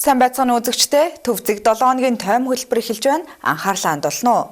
Сайн байцгаана үзэгчдээ, төвзэг 7 хоногийн тойм хөтөлбөр эхэлж байна. Анхаарлаа хандуулна уу.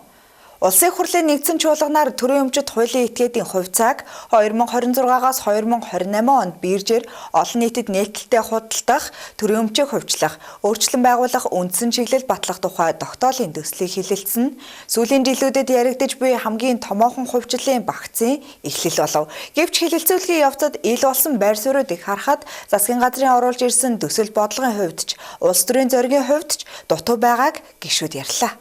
Улсын хурлын нэгдсэн чуулганаар төрийн өмчит хуулийн этгээдийн хувьцааг 2026-аас 2028 онд бииржээр олон нийтэд нээлттэй худалдах, төрийн өмчийг хувьчлах, өөрчлөн байгуулах үндсэн чиглэл батлах тухай тогтоолын төслийг хилэлцэн, сүүлийн жилүүдэд яригдж буй хамгийн томоохон хувьчлалын багцын эхлэл болов. Гэвч хилэлцүүлгийн явцад ил болсон байр суурийг харахад засгийн газрын оруулж ирсэн төсөл бодлогын хувьд ч, улс төрийн зоригийн хувьд ч дутуу байгааг гишүүд ярьлаа.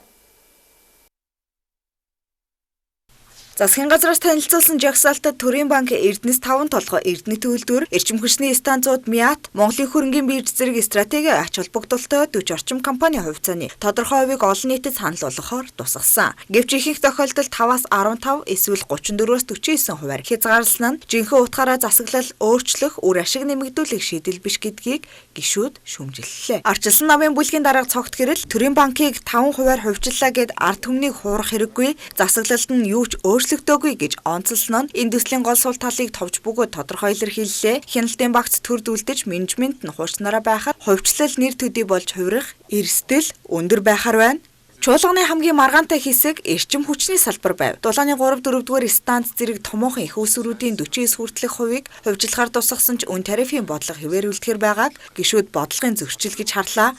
Засгийн газраас танилцуулсан жагсаалтад Төрийн банк Эрдэнэс 5 толгой Эрдэнэ төлөвлөлтөөр эрчим хүчний станцууд МИАТ, Монголын хөрөнгийн бирж зэрэг стратеги ач холбогдолтой 40 орчим компани хувьцааны тодорхой хувийг олон нийтэд санал болгохоор тусгасан. Гэвч ихэнх тохиолдолд 5-аас 15 эсвэл 34-өөс 49 хувиар хязгаарласан нь жинхэнэ утгаараа засаглал өөрчлөх, үр ашиг нэмэгдүүлэх шийдэл биш гэдгийг гишүүд шүүмжиллээ. Арчилсан намын бүлгийн дарга цогт гэрэл Төрийн банкыг 5 хувиар хувьчиллаа гэд ард түмнийг хуурах хэрэггүй, засаглалд нь юу ч өөрчлөгдөөгүй гэж онцлсон нь энэ төслийн гол сул талыг товч бөгөөд тодорхой илэрхийллээ. Хяналтын багц төрд үлдэж менежмент нь хуучнараа байхад хувьчлал нэр төдий болж хувирах эрсдэл өндөр байхаар байна. Чуулганы хамгийн маргаантай хэсэг эрчим хүчний салбар байв. Дулааны 3-4-р станц зэрэг томоохон их усруудын 49 хүртэлх хувийг хувьчлахаар тусгасан ч үн тарифын бодлого хэвээр үлдэхэр байгааг гишүүд бодлогын зөрчил гэж харлаа.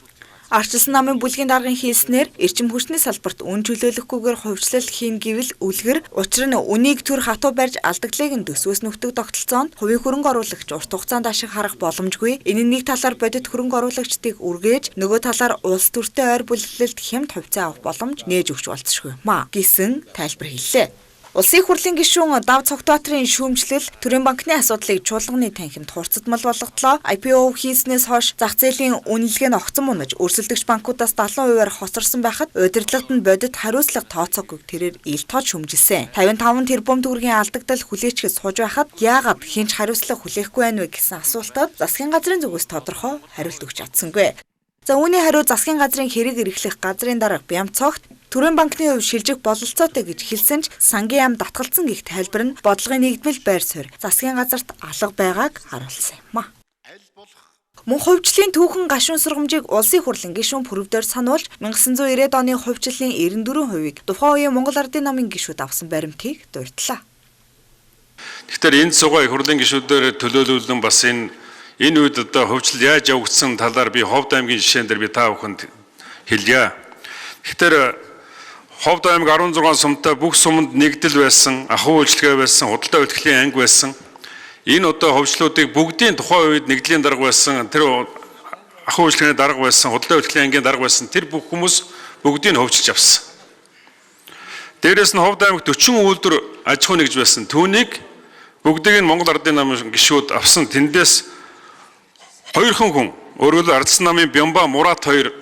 Арчилсан намын бүлгийн даргын хэлснээр эрчим хүчний салбарт үн чөлөөлөхгүйгээр хувьчлал хийн гэвэл үлгэр, учир нь үнийг төр хатуу барьж алдагдлыг нь төсвөөс нүхдэг тогтолцоонд хувийн хөрөнгө оруулагч урт хугацаанд ашиг харах боломжгүй. Энэ нь нэг талаар бодит хөрөнгө оруулагчдыг үргээж, нөгөө талаар улс төртэй ойр бүлэглэлд хямд хувьцаа авах боломж нээж өгч болцсохгүй маа гэсэн тайлбар хэллээ. Улсын хурлын гишүүн Дав Цогтбаатрын шүүмжлэл Төрийн банкны асуудлыг чуулганы танхимд хурцдмал болгодлоо. IPO хийснээс хойш зах зээлийн үнэлгээ нь огцон мунаж, өрсөлдөгч банкудаас 70%-аар хоцорсон байхад удирдлагад нь бодит хариуцлага тооцоогүй тэрээр ил тод шүүмжилсэн. 55 тэрбум төгрөгийн алдагдал хүлээчгэд сууж байхад яагаад хинч хариуцлага хүлээхгүй байна вэ гэсэн асуултад засгийн газрын зүгээс тодорхой хариулт өгч чадсангүй. За үүний хариу засгийн газрын хэрэг эрхлэх газрын дарга Бям Цогт Төрийн банкны хувь шилжих бололцоотой гэж хэлсэн ч сангийн ам татгалцсан гэх тайлбар нь бодлогын нэгдмэл байр суурь засгийн газарт алга байгааг харуулсан юм а. Мөн хувьчлалын түүхэн гашуун сургамжийг улсын хурлын гишүүн Пүрэвдээр сануулж 1990-ад оны хувьчлалын 94%-ийг тухайн үеийн Монгол Ардын намын гишүүд авсан баримтыг дурдлаа. Тэгэхээр энэ цугай хурлын гишүүдээр төлөөлүүлэн бас энэ үед одоо хувьчлал яаж явагдсан талаар би Ховд аймгийн жишээн дээр би та бүхэнд хэлье. Тэгэхээр Ховд аймаг 16 сумтай бүх суманд нэгдэл байсан, ахуй үйлчлэгээ байсан, худалдаа үйлчлэгийн анги байсан. Энэ одоо хувьчлалуудыг бүгдийн тухайн үед нэгдлийн дарга байсан, тэр ахуй үйлчлэгийн дарга байсан, худалдаа үйлчлэгийн ангийн дарга байсан, тэр бүх хүмүүс бүгдийг нь хувьчилж авсан. Дээрээс нь Ховд аймагт 40 үйлдвэр аж ахуй нэгж байсан. Түүнийг бүгдийг нь Монгол Ардын намын гишүүд авсан. Тэндээс 2 хүн өөрөөр Ардсан намын Бямба Мурат 2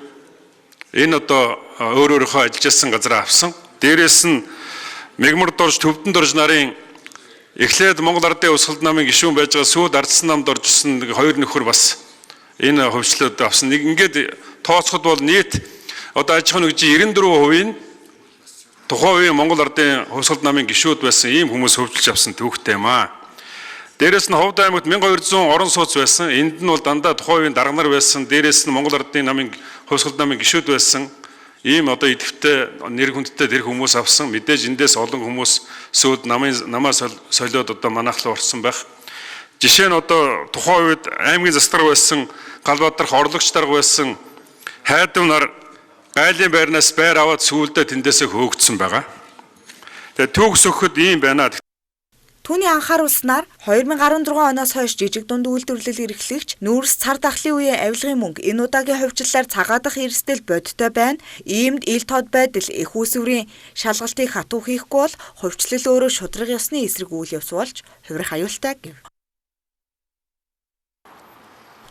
энэ одоо өөрөөрийнхөө ажиллаж байсан газараа авсан. Дээрээс нь Мегмард орж Төвдөнд орж нарын эхлээд Монгол Ардын Усгалд намын гишүүн байж байгаа сүйд Ардсан намд оржсэн 2 нөхөр бас энэ хувьчлалд авсан. Нэг ингээд тооцоход бол нийт одоо аж ахуй нэгжийн 94% нь тухайн үеийн Монгол Ардын Усгалд намын гишүүд байсан ийм хүмүүс хувьчилж авсан түүхтэй юм аа. Дээрээс нь Ховд аймагт 1200 орон сууц байсан. Энд нь бол дандаа тухайн үеийн дарга нар байсан. Дээрээс нь Монгол Ардын намын Усгалд намын гишүүд байсан. Ийм одоо идэвхтэй нэр хүндтэй тэр хүмүүс авсан. Мэдээж эндээс олон хүмүүс сүйд намаас солиод одоо манайхлаа орсон байх. Жишээ нь одоо тухайн үед аймгийн засдар байсан, Галбаатарх орлогч дарга байсан хайдав нар гайлын байрнаас байр аваад сүүлдээ тэндээсээ хөөгдсөн байгаа. Тэгээ түүх сөхөд ийм байна. Түүний анхааруулснаар 2016 оноос хойш жижиг дунд үйлдвэрлэл эрхлэгч нүүрс цар тахлын үеийн авилгын мөнгө энэ удаагийн хувьчлалаар цагаадах эрсдэл бодиттой байна. Иймд ил тод байдал их усврийн шалгалтыг хатуу хийхгүй бол хувьчлал өөрөө шудраг ёсны эсрэг үйл явц болж хувирах аюултай гэв.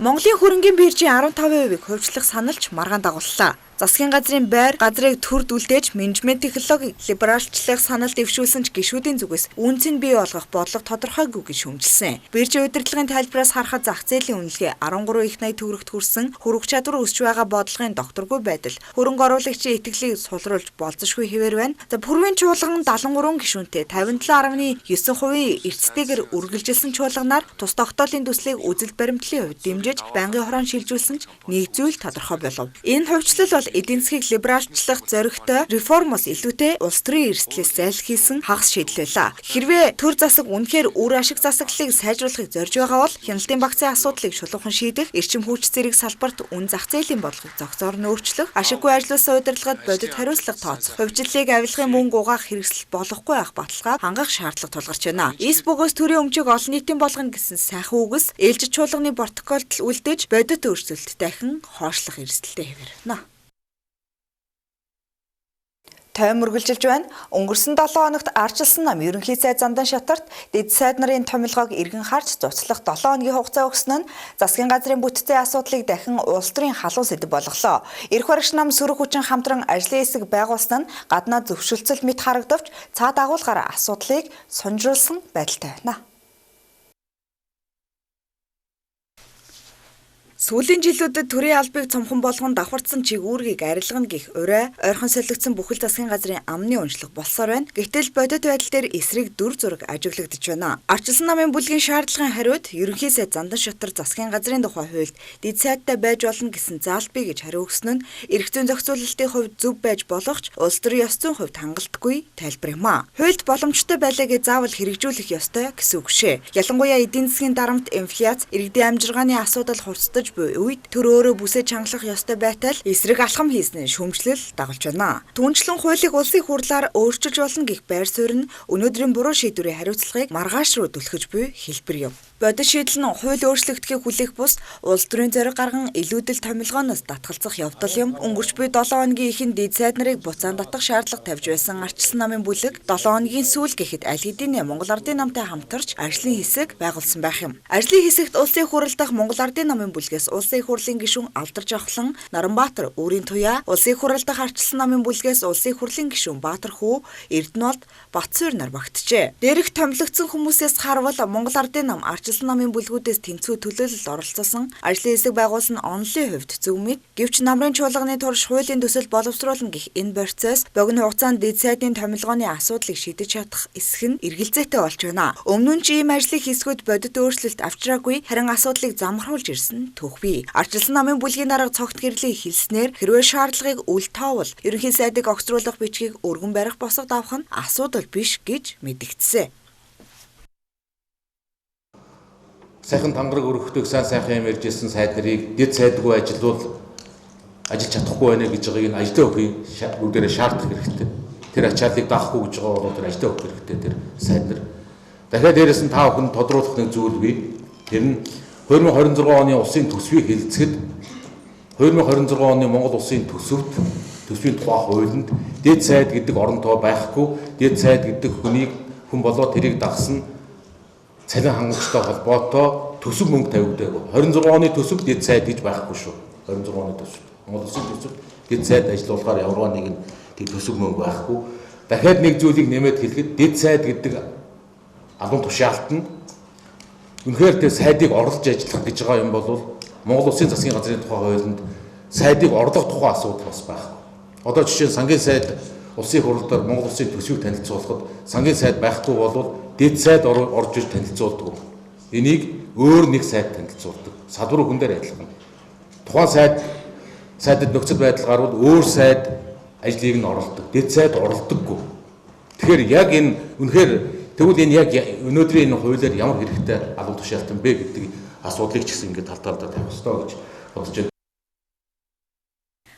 Монголын хөрөнгийн биржийн 15%-ийг хувьчлах саналч маргаан дагууллаа. Засгийн газрын байр газрыг төрд үлдээж менежмент технологиг либералчлах санал дэвшүүлсэн ч гишүүдийн зүгээс үнцэн бий болгох бодлого тодорхойгүй гэж шүүмжилсэн. Биржийн удирдлагын тайлбараас харахад зах зээлийн үнэлгээ 13 их 80 төгрөгт хүрсэн хөрвөх чадвар өсч байгаа бодлогын докторгүй байдал хөрөнгө оруулагчийн итгэлийг сулруулж болзошгүй хэвээр байна. За Пүрвийн чуулган 73 гишүүнтэй 57.9% эрсдэлтэйгээр үргэлжилсэн чуулганаар тус тогтоолын төслийг үзэл баримтлалын хувьд дэмжиж байнгын хорон шилжүүлсэн ч нэг зүйл тодорхой болов. Энэ хувьчлал бол эдийн засгийг либералчлах зоригтой реформоос илүүтэй улс төрийн эрсдлээс зайлсхийсэн хагас шийдэл байлаа. Хэрвээ төр засаг үнэхээр үр ашиг засаглалыг сайжруулахыг зорж байгаа бол хяналтын багцын асуудлыг шулуухан шийдэх, эрчим хүч зэрэг салбарт үн зах зээлийн бодлогыг зохицоор нь өөрчлөх, ашиггүй ажилласан удирдлагад бодит хариуцлага тооцох, хувьчлалыг авилгын мөнгө угаах хэрэгсэл болохгүй байх баталгааг хангах шаардлага тулгарч байна. Эс бөгөөс төрийн өмчийг олон нийтийн болгоно гэсэн сайхан үгс ээлжид чуулганы протоколд үлдээж бодит өөрчлөлт дахин хоошлох эрсдэлтэй хэвээрнэ. Тойм үргэлжилж байна. Өнгөрсөн 7 хоногт ардчилсан нам ерөнхий сайд Зандан шатарт дэд сайд нарын томилгоог иргэн харж цуцлах 7 хоногийн хугацаа өгсөн нь засгийн газрын бүтцийн асуудлыг дахин улс төрийн халуун сэдэв болголоо. Эрх баригч нам сөрөг хүчин хамтран ажлын хэсэг байгуулсан нь гаднаа зөвшөлтсөл мэт харагдавч цаад агуулгаар асуудлыг сунжруулсан байдалтай байна. Сүүлийн жилүүдэд төрийн албыг цомхон болгон давхарцсан чиг үүргийг арилгана гэх урай ойрхон солигдсон бүхэл засгийн газрын амны уншлага болсоор байна. Гэтэл бодит байдал дээр эсрэг дүр зураг ажиглагдж байна. Ардчилсан намын бүлгийн шаардлагын хариуд ерөнхий сайд Зандан шатар засгийн газрын тухай хуульд дэд сайдтай байж болно гэсэн заалт бий гэж хариу өгсөн нь эрх зүйн зохицуулалтын хувьд зөв байж болох ч улс төрийн ёс зүйн хувьд хангалтгүй тайлбар юм а. Хуульд боломжтой байлаа гэж заавал хэрэгжүүлэх ёстой гэсэн үг шээ. Ялангуяа эдийн засгийн дарамт инфляц, иргэдийн амжиргааны асуудал хурцдаж буй үед төр өөрөө бүсээ чангалах ёстой байтал эсрэг алхам хийснээр шүүмжлэл дагуулж байна. Түүнчлэн хуулийг улсын хурлаар өөрчилж болно гэх байр суурь нь өнөөдрийн буруу шийдвэрийн хариуцлагыг маргааш руу түлхэж буй хэлбэр юм. Бодит шийдэл нь хууль өөрчлөгдөхийг хүлээх бус улс төрийн зориг гарган илүүдэл томилгооноос татгалзах явдал юм. Өнгөрч буй 7 хоногийн эхэнд дэд сайд нарыг буцаан татах шаардлага тавьж байсан ардчилсан намын бүлэг 7 хоногийн сүүл гэхэд аль хэдийн Монгол Ардын намтай хамтарч ажлын хэсэг байгуулсан байх юм. Ажлын хэсэгт улсын хурал дахь Монгол Ардын намын бүлгээс улсын их хурлын гишүүн Алдарч Авхлан, Наранбаатар Өөрийн Туяа, улсын хурал дахь ардчилсан намын бүлгээс улсын их хурлын гишүүн Баатар Хүү, Эрдэнэт Батсуур нар багтжээ. Дээрх томилогдсон хүмүүсээс харвал Монгол Ардын нам ардчилсан намын бүлгүүдээс тэнцвүү төлөөлөлд оролцсон ажлын хэсэг байгуулсан онлын хувьд зөв мэд гэвч намрын чуулганы турш хуулийн төсөл боловсруулна гэх энэ процесс богино хугацаанд дэд сайдын томилгооны асуудлыг шийдэж чадах эсэх нь эргэлзээтэй болж байна. Өмнө нь ч ийм ажлын хэсгүүд бодит өөрчлөлт авчираагүй харин асуудлыг замхруулж ирсэн түүх бий. Ардчилсан намын бүлгийн дарга цогт гэрлийг хэлснээр хэрвээ шаардлагыг үл тоовол ерөнхий сайдыг огцруулах бичгийг өргөн барих босгод авах нь асуудал биш гэж мэдэгдсэн. Сайхан тангараг өргөхтэйг сайхан юм ярьжсэн сайд нарыг дэд сайдгүй ажиллаж чадахгүй байна гэж байгааг нь ажилтаа өгөх бүгдээрээ шаардах хэрэгтэй. Тэр ачааллыг даахгүй гэж байгаа бол тэр ажилтаа өгөх хэрэгтэй тэр сайд нар. Дахиад дээрэс нь та бүхэн тодруулах нэг зүйл бий. Тэр нь 2026 оны улсын төсвийг хэлэлцэхэд 2026 оны Монгол улсын төсвийн тухай хуулинд дэд сайд гэдэг оронтой байхгүй, дэд сайд гэдэг хүн болоод тэрийг дагсан цалин хангалттай холбоотой төсөв мөнгө тавигддаг. 26 оны төсөв дэд сайд гэж байхгүй шүү. 26 оны төсөв. Монгол улсын төсөв дэд сайд ажиллуулахаар ямар нэгэн төсөв мөнгө байхгүй. Дахиад нэг зүйлийг нэмээд хэлэхэд дэд сайд гэдэг албан тушаалт нь үнэхээр тэр сайдыг орлож ажиллах гэж байгаа юм бол Монгол улсын засгийн газрын тухай хуулинд сайдыг орлох тухай асуудал бас байхгүй. Одоо жишээ нь сангийн сайд улсын хурлаар Монгол улсын төсвийг танилцуулахад сангийн сайд байхгүй бол дэд сайд орж иж танилцуулдаг. Энийг өөр нэг сайд танилцуулдаг. Салбар хүн дээр адилхан. Тухайн сайдад нөхцөл байдал гарвал өөр сайд ажлыг нь оролдог. Дэд сайд оролдоггүй. Тэгэхээр яг энэ үнэхээр тэгвэл энэ яг өнөөдрийн энэ хуулиар ямар хэрэгтэй албан тушаалтан бэ гэдэг асуудлыг ч гэсэн ингээд талтаалдаа тавих хэрэгтэй гэж бодож байна.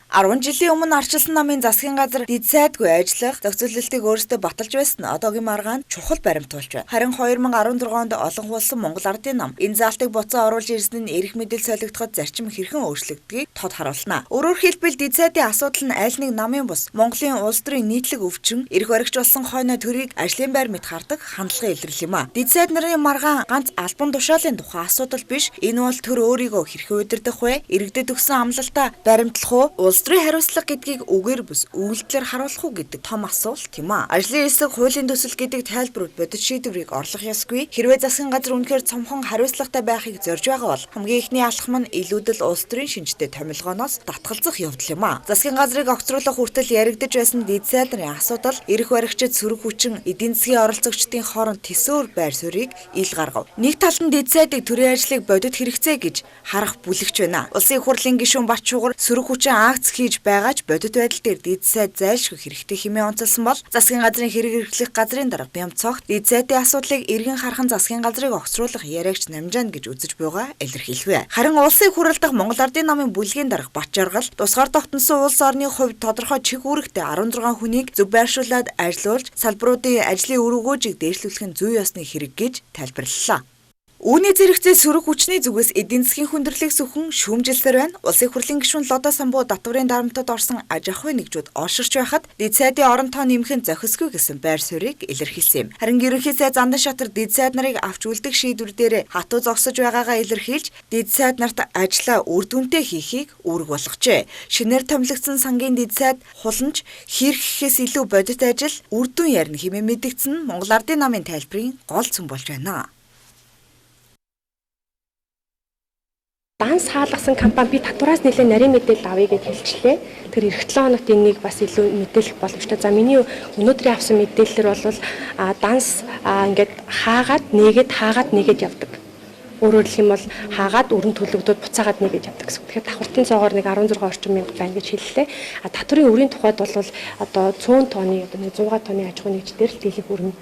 10 жилийн өмнө ардчилсан намын засгийн газар дэд сайдгүй ажиллах зохицуулалтыг өөрсдөө баталж байсан одоогийн маргаан чухал баримтуулж байна. Харин 2016 онд олон хуулсан Монгол Ардын нам энэ заалтыг буцаа оруулж ирсэн нь эрх мэдэл солигдоход зарчим хэрхэн өөрчлөгдгийг тод харуулна. Өөрөөр хэлбэл дэд сайдын асуудал нь аль нэг намын бус Монголын улс төрийн нийтлэг өвчин эрх баригч болсон хойно төрийг ажлын байр мэт хардаг хандлагын илрэл юм а. Дэд сайд нарын маргаан ганц албан тушаалын тухай асуудал биш. Энэ бол төр өөрийгөө хэрхэн удирдах вэ? Иргэдэд өгсөн амлалтаа баримтлах уу? улс төрийн хариуцлага гэдгийг үгээр бус үйлдэлээр харуулах уу гэдэг том асуулт юм а. Ажлын эсрэг хуулийн төсөл гэдэг тайлбарууд бодит шийдвэрийг орлох ёсгүй. Хэрвээ засгийн газар үнэхээр цомхон хариуцлагатай байхыг зорж байгаа бол хамгийн ихний алхам нь илүүдэл улс төрийн шинжтэй томилгооноос татгалзах явдал юм а. Засгийн газрыг огцруулах хүртэл яригдж байсан дэд сайд нарын асуудал эрх баригчид сөрөг хүчин эдийн засгийн оролцогчдын хооронд төсөөр байр суурийг ил гаргав. Нэг талд нь дэд сайдыг төрийн ажлыг бодит хэрэгцээ гэж харах бүлэгч байна. Улсын их хурлын гишүүн Бат Шугар сөрөг хүчин акц хийж байгаач бодит байдал дээр дэд сайд зайлшгүй хэрэгтэй хэмээн онцолсон бол засгийн газрын хэрэг эрхлэх газрын дарга Бямцогт дэд сайдын асуудлыг эргэн хархан засгийн газрыг огцруулах яриагч намжаана гэж үзэж байгаа илэрхийлвэ. Харин улсын их хурал дахь Монгол Ардын намын бүлгийн дарга Бат Жаргал тусгаар тогтносон улс орны хувьд тодорхой чиг үүрэгтэй 16 хүнийг зөв байршуулад ажилуулж салбаруудын ажлын үр өгөөжийг дээшлүүлэх нь зүй ёсны хэрэг гэж тайлбарллаа. Үүний зэрэгцээ сөрөг хүчний зүгээс эдийн засгийн хүндрэлийг зөвхөн шүүмжилсээр байна. Улсын хурлын гишүүн Лодо Самбуу татварын дарамтад орсон аж ахуйн нэгжүүд олширч байхад дэд сайдын орон тоо нэмэх нь зохисгүй гэсэн байр суурийг илэрхийлсэн юм. Харин ерөнхий сайд Зандан Шатар дэд сайд нарыг авч үлдэх шийдвэр дээр хатуу зогсож байгаагаа илэрхийлж дэд сайд нарт ажлаа үр дүнтэй хийхийг үүрэг болгожээ. Шинээр томилогдсон сангийн дэд сайд хуламж хэрэг гэхээс илүү бодит ажил үр дүн ярина хэмээн мэдгдсэн Монгол Ардын намын тайлбарын гол цөм болж байна. Данс хаалгасан компани би татвараас нэлээд нарийн мэдээлэл авъя гэж хэлчихлээ. Тэр эх 7 хоногт энийг бас илүү мэдээлэх боломжтой. За миний өнөөдрийн авсан мэдээлэлээр бол данс ингээд хаагаад нэгээд явдаг. Өөрөөр хэлэх юм бол хаагаад өрн төлөгдөд буцаагаад нэгээд явдаг гэсэн. Тэгэхээр давхартын цоогоор нэг 16 орчим мянга байна гэж хэллээ. Татварын өрийн тухайд бол одоо 100 тонны одоо 100 тонны аж ахуйн нэгжээр л дийлэх өрн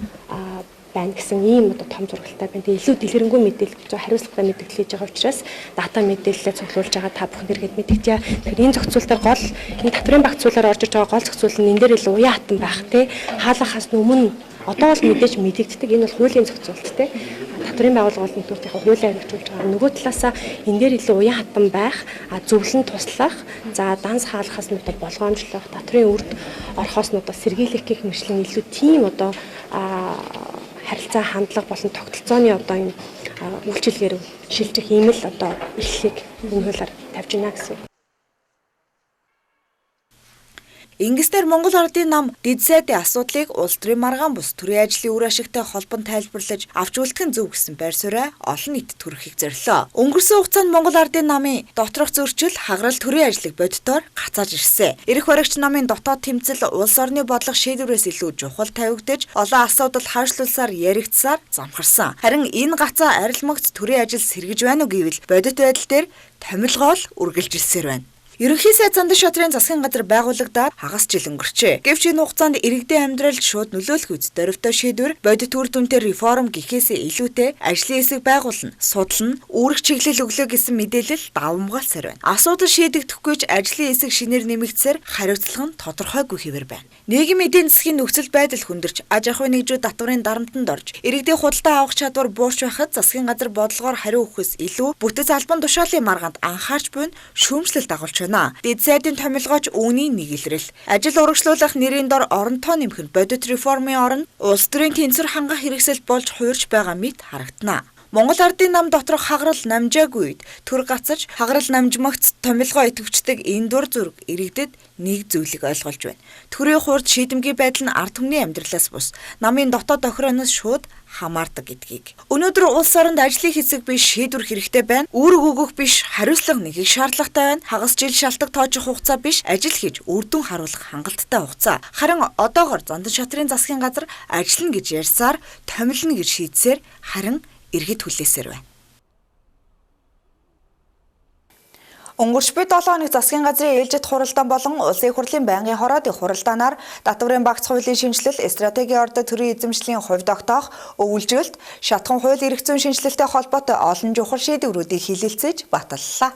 байна гэсэн ийм одоо том зургалтай байна. Тэгээ илүү дэлгэрэнгүй мэдээлэл зөв хариуцлагатай мэдээлэл хийж байгаа учраас дата мэдээлэлээ цуглуулж байгаа та бүхэн дэргэд мэдгийа. Тэгэхээр энэ зохицуултаар гол энэ татварын багцуулаар орж иж байгаа гол зохицуул нь энэ дээр илүү уян хатан байх те хаалгахаас өмнө одоо бол мэдээж мэдэгддэг. Энэ бол хуулийн зохицуулт те татварын байгууллагын нэгдүгээртийн хуулиар хэрэгжүүлж байгаа. Нөгөө талаасаа энэ дээр илүү уян хатан байх, зөвлөн туслах, за данс хаалгахаас нь одоо болгоомжлох, татварын үрд орохоос нь одоо сэргийлэх гэх мэтлийн илүү тийм одоо харилцаа хандлага болон тогтолцооны одоо энэ үйлчилгээр шилжих ийм л одоо эрхлийг энэ хуулиар тавьж байна гэсэн. Ингэснээр Монгол Ардын нам дэд сайдын асуудлыг улс төрийн маргаан бус төрийн ажлын үр ашигтай холбон тайлбарлаж авч үлдэх нь зөв гэсэн байр суурь олон нийтэд хүрэхийг зорилоо. Өнгөрсөн хугацаанд Монгол Ардын намын доторх зөрчил хаграл төрийн ажлыг бодитоор гацааж ирсэн. Эрх баригч намын дотоод тэмцэл улс орны бодлого шийдвэрээс илүү чухал тавигдаж олон асуудал хаашлуулсаар яригдсаар замхарсан. Харин энэ гацаа арилмагц төрийн ажил сэргэж байна уу гэвэл бодит байдал дээр томилгоо л үргэлжилсээр байна. Ерөнхий сайд Зандан Шатрын засгийн газар байгуулагдаад хагас жил өнгөрчээ. Гэвч энэ хугацаанд иргэдийн амьдралд шууд нөлөөлөх үз дөрвтэй шийдвэр бодит үр дүнтэй реформ гэхээсээ илүүтэй ажлын хэсэг байгуулна, судална, үүрэг чиглэл өглөө гэсэн мэдээлэл давамгаалсаар байна. Асуудал шийдэгдэхгүйч ажлын хэсэг шинээр нэмэгдсээр хариуцлага нь тодорхойгүй хэвээр байна. Нийгмийн эдийн засгийн нөхцөл байдал хүндэрч аж ахуйн нэгжүүд татварын дарамтанд орж иргэдийн худалдаа авах чадвар буурч байхад засгийн газар бодлогоор хариу өгөхөөс илүү бүтэц албан тушаалын маргаанд анхаарч буй шүүмжлэлт дагуулж байна. Дэд сайдын томилгооч үүний нэг илрэл. Ажил урагшлуулах нэрийн дор орон тоо нэмэх нь бодит реформын оронд улс төрийн тэнцвэр хангах хэрэгсэл болж хуурч байгаа мэт харагдана. Монгол Ардын нам доторх хаграл намжаагүй үед төр гацаж хаграл намжмагц томилгоо идэвчдэг энэ дур зүрэг иргэдэд нэг зүйлийг ойлгуулж байна. Төрийн хуурд шийдэмгий байдал нь ард түмний амьдралаас бус намын дотоод охироноос шууд хамаардаг гэдгийг. Өнөөдөр улс оронд ажлын хэсэг биш шийдвэр хэрэгтэй байна. Үүрэг өгөх биш хариуцлага нэгийг шаардлагатай байна. Хагас жил шалтак тоожих хугацаа биш ажил хийж үр дүн харуулах хангалттай хугацаа. Харин одоогоор Зандан Шатрын засгийн газар ажиллана гэж ярьсаар томилно гэж шийдсээр харин иргэд хүлээсээр байна. Өнгөрч буй 7 хоног засгийн газрын ээлжид хуралдаан болон улсын хурлын байнгын хороодын хуралдаанаар татварын багц хуулийн шинжилэл, стратегийн ордод төрийн эзэмшлийн хувь тогтоох, өвлжүүлэлт, шатхан хууль эрх зүйн шинжилэлтэй холбоотой олон чухал шийдвэрүүдийг хилэлцэж баталлаа.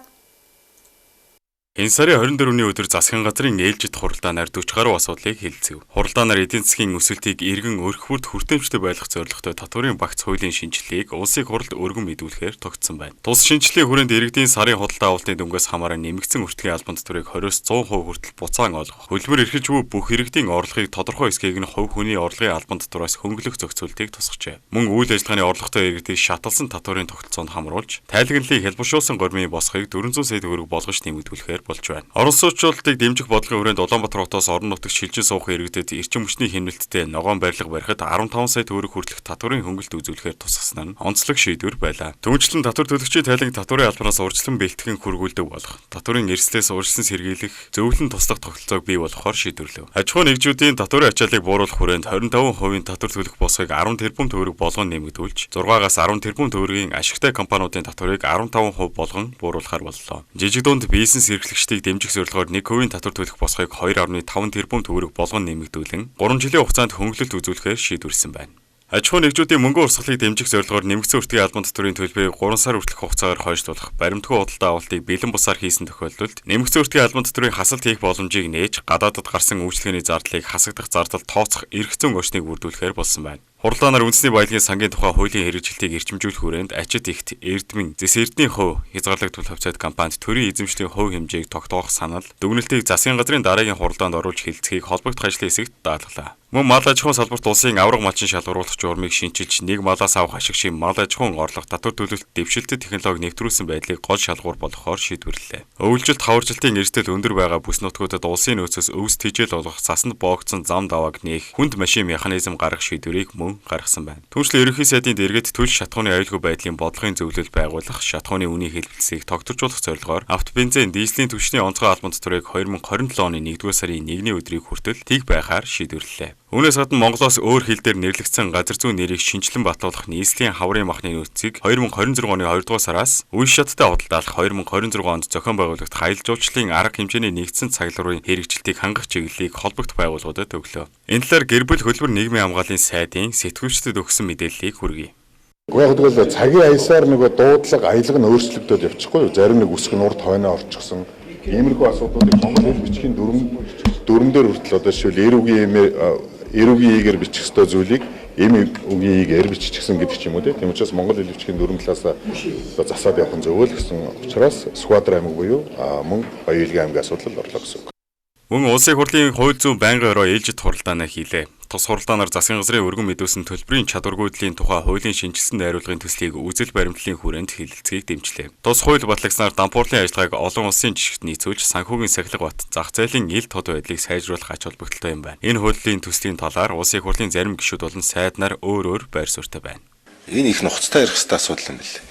Энэ сарын 24-ний өдөр засгийн газрын ээлжид хуралдаанаар 40 гаруй асуудлыг хэлэлцэв. Хуралдаанаар эдийн засгийн өсөлтийг эргэн өрх бүрд хүртээмжтэй байлгах зорилготой татварын багц хуулийн шинжилгээг улсын хурлд өргөн мэдүүлэхээр тогтсон байна. Тус шинжилгээ хүрээнд иргэдийн сарын худалдаа авалтын дүнгээс хамааран нэмэгдсэн өртгийн албан татварыг 20-100% хүртэл буцаан олгох, хөлбөр эрхэлжгүй бүх иргэдийн орлогыг тодорхой хэсгийг нь хувь хүний орлогын албан татвараас хөнгөлөх зохицуултыг тусгажээ. Мөн үйл ажиллагааны орлоготой иргэдийг шаталсан татварын тогтолцоонд хамруулж, тайлагналыг хэлбэршүүлсэн гормын босхийг 400 сая төгрөг болгож нэмэгдүүлэхээр үзүүлэхээр болж байна. Орон сууцчлалтыг дэмжих бодлогын хүрээнд Улаанбаатар хотоос орон нутагт шилжин суухын иргэдэд эрчим хүчний хэмнэлттэй ногоон барилга барихад 15 сая төгрөг хүртэлх татварын хөнгөлт үзүүлэхээр тусгасан нь онцлог шийдвэр байлаа. Түүнчлэн татвар төлөгчид тайлан татварын албанаас урьдчилан бэлтгэн хүргүүлдэг болох, татварын эрслээс урьдчилан сэргийлэх, зөвлөн туслах тогтолцоог бий болгохоор шийдвэрлэв. Аж ахуйн нэгжүүдийн татварын ачааллыг бууруулах хүрээнд 25% татвар төлөх босгыг 10 тэрбум төгрөг болгон нэмэгдүүлж, 6-аас 10 тэрбум төгрөгийн ашигтай компаниудын татварыг 15% болгон бууруулахар боллоо. Жижиг дунд бизнес эрхлэгчдийг дэмжих зорилгоор 1% татвар төлөх босгыг 2.5 тэрбум төгрөг болгон нэмэгдүүлэн 3 жилийн хугацаанд хөнгөлөлт үзүүлэхээр шийдвэрлсэн байна. Аж ахуйн нэгжүүдийн мөнгө урсгалыг дэмжих зорилгоор нэмэгдсэн өртгийн албан татварын төлбөрийг 3 сар хүртэлх хугацаагаар хойшлуулах баримтгүй худалдаа авалтыг бэлэн бусаар хийсэн тохиолдолд нэмэгдсэн өртгийн албан татварын хасалт хийх боломжийг нээж гадаадад гарсан үйлчлэгээний зардлыг хасагдах зардал тооцох эрх зүйн очныг бүрдүүлэхээр болсон байна. Хурлаанаар үндэсний баялагын сангийн тухай хуулийн хэрэгжилтийг эрчимжүүлэх хүрээнд ачит ихт Эрдмийн Зэс Эрдэнийн хувь хязгаарлагдвал хавцаад компанид төрийн эзэмшлийн хувь хэмжээг тогтоох санал дүгнэлтийг засгийн газрын дараагийн хуралдаанд оруулж хэлцгийг холбогдох ажлын хэсэгт даатгалаа. Мөн мал аж ахуйн салбарт улсын авраг малчин шалгаруулах журмыг шинчилж нэг малаас авах ашигшийн мал аж ахуйн орлого татвар төлөлт дэвшилтэд технологи нэвтрүүлсэн байдлыг гол шалгуур болгохоор шийдвэрлэлээ. Өвлжилт хаваржилтын эрсдэл өндөр байгаа бүс нутгуудад улсын нөөцөөс өвс тэжээл болгох засанд боогдсон зам давааг нээх хүнд машин механизм гаргах шийдвэрийг мөн гаргасан байна. Түүнчлэн ерөнхий сайдын дэргэд төлш шатхууны аюулгүй байдлын бодлогын зөвлөл байгуулах, шатхууны үнийн хэлбэлцээг тогтворжуулах зорилгоор автобензин, дизелийн түвшний онцгой албан татварыг 2027 оны 1-р сарын 1-ний өдрийг хүртэл тийг байхаар шийдвэрлэлээ. Үүнээс гадна Монголоос өөр хил дээр нэрлэгдсэн газар зүйн нэрийг шинжилэн батлуулах нийслэлийн хаврын махны нөөцийг 2026 оны 2-р сараас үе шаттай худалдаалах 2026 онд зохион байгуулагдах аялал жуулчлалын арга хэмжээний нэгдсэн цаглуурын хэрэгжилтийг хангах чиглэлийг холбогдох байгууллагуудад өглөө. Энэ талаар гэр бүл хөлбөр нийгмийн хамгааллын сайдын сэтгүүлчдэд өгсөн мэдээллийг хүргэе. Гэхдээ тэгвэл цагийн аясаар нөгөө дуудлага, аялга нь өөрчлөгдөд явчихгүй. Зарим нэг үсэг нь урд хойноо орчихсон. Иймэрхүү асуудлуудыг Монгол хэл бичгийн дүрм дээр хүртэл одоо жишээл эр үгийн игээр бичих ёстой зүйлийг эм үгийн игээр биччихсэн гэдэг ч юм уу тийм учраас Монгол хэл бичгийн дүрм талаас засаад явах нь зөв л гэсэн учраас Сүхбаатар аймаг буюу мөн Баян-Илгийн аймгийн асуудал орлоо гэсэн үг. Мөн улсын хурлын хууль зүйн байнгын ороо ээлжид хуралдаанаа хийлээ. Тус хуралдаанаар засгийн газрын өргөн мэдүүлсэн төлбөрийн чадваргүйдлийн тухай хуулийн шинжилсэн найруулгын төслийг үзэл баримтлалын хүрээнд хэлэлцгийг дэмжлээ. Тус хууль батлагснаар дампуурлын ажиллагааг олон улсын жишгт нийцүүлж санхүүгийн сахилга бат зах зээлийн ил тод байдлыг сайжруулах ач холбогдолтой юм байна. Энэ хуулийн төслийн талаар улсын хурлын зарим гишүүд болон сайднаар өөр байр суурьтай байна. Энэ их нухацтай ярих хэвээр асуудал юм байна.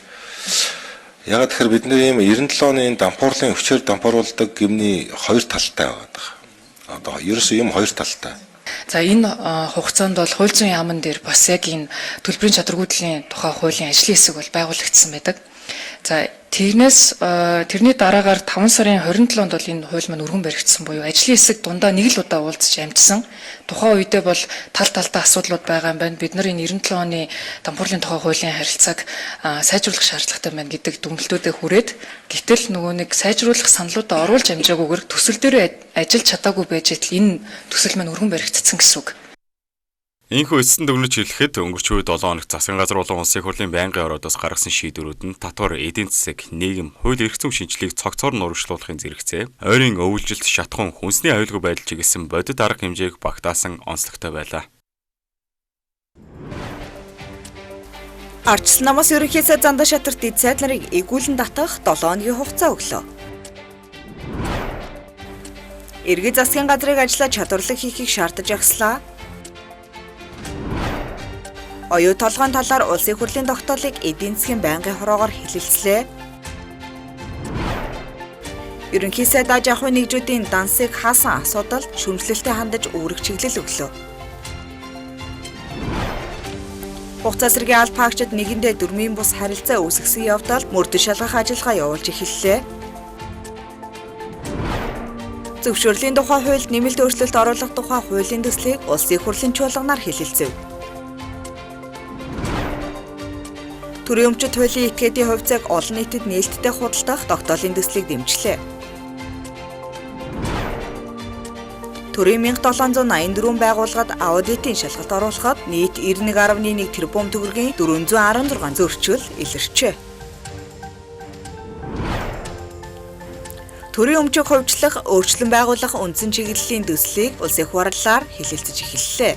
Ягаад тэгэхээр бид нэр ийм 97 оны дампуурлын өвчээр дампууруулдаг гэмний хоёр талтай байгаа. Одоо ерөөсөө юм хоёр талтай. За энэ хугацаанд бол хууль зүйн яамн дээр бас яг энэ төлбөрийн чадваргүйдлийн тухай хуулийн ажлын хэсэг бол байгуулагдсан байдаг. За тэрний дараагаар 5 сарын 27-нд бол энэ хууль маань өргөн баригдсан буюу ажлын хэсэг дундаа нэг л удаа уулзч амжсан. Тухайн үедээ бол тал талдаа асуудлууд байгаа юм байна. Бид нар энэ 97 оны дампуурлын тухай хуулийн харилцааг сайжруулах шаардлагатай байна гэдэг дүгнэлтүүдэд хүрээд гэтэл нөгөө нэг сайжруулах саналуудаа оруулж амжаагүйгээр төсөл дээр ажиллаж чадаагүй байж итл энэ төсөл маань өргөн баригдсан гэсэн үг. Ийхүү эцэст дүгнэж хэлэхэд өнгөрч буй 7 хоног засгийн газар болон улсын хурлын байнгын ороодоос гаргасан шийдвэрүүд нь татвар, эдийн засаг, нийгэм, хууль эрх зүйн шинжилгээг цогцоор нь урагшлуулахын зэрэгцээ, ойрын өвлжилт, шатхуун, хүнсний аюулгүй байдал чиглэсэн бодит арга хэмжээг багтаасан онцлогтой байлаа. Ардчилсан намаас ерөнхий сайд Зандаа Шатарт эд сайд нарыг эгүүлэн татах 7 хоногийн хугацаа өглөө. Иргэд засгийн газрыг ажиллаж чадварлаг хийхийг шаардаж ахслаа. Оюу толгойн талаар улсын хурлын тогтоолыг эдийн засгийн байнгын хороогоор хэлэлцлээ. Ерөнхий сайд аж ахуйн нэгжүүдийн дансыг хаасан асуудал шүүмжлэлтэд хандаж үүрэг чиглэл өглөө. Хугацаа сэргийн аль паагчид нэгэндээ дөрмийн бус харилцаа үүсгэсэн явдалд мөрдөн шалгах ажиллагаа явуулж эхэллээ. Зөвшөөрлийн тухай хуульд нэмэлт өөрчлөлт оруулах тухай хуулийн төслийг улсын хурлын чуулганаар хэлэлцэв. Төрийн өмчит хуулийн этгээдийн хувьцааг олон нийтэд нээлттэй худалдах тогтоолын төслийг дэмжлээ. Төрийн 1784 байгууллагад аудитын шалгалт оруулахад нийт 91.1 тэрбум төгрөгийн 416 зөрчил илэрчээ. Төрийн өмчийг хувьчлах, өөрчлөн байгуулах үндсэн чиглэлийн төслийг улсын хурлаар хэлэлцэж эхэллээ.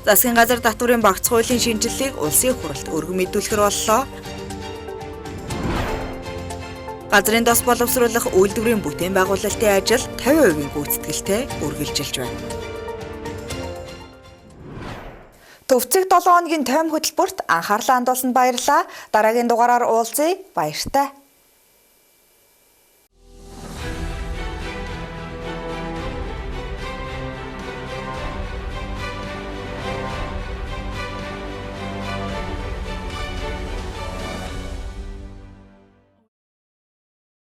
Засгийн газар татварын багц хуулийн шинжилгээг улсын хурлд өргөн мэдүүлэхэр боллоо. Газрын дос боловсруулах үйлдвэрийн бүтээн байгуулалтын ажил 50% гүйцэтгэлтэй үргэлжилж байна. Төвцөг 7 хоногийн тойм хөтөлбөрт анхаарлаа хандуулсанд баярлалаа. Дараагийн дугаараар уулзъя. Баяртай.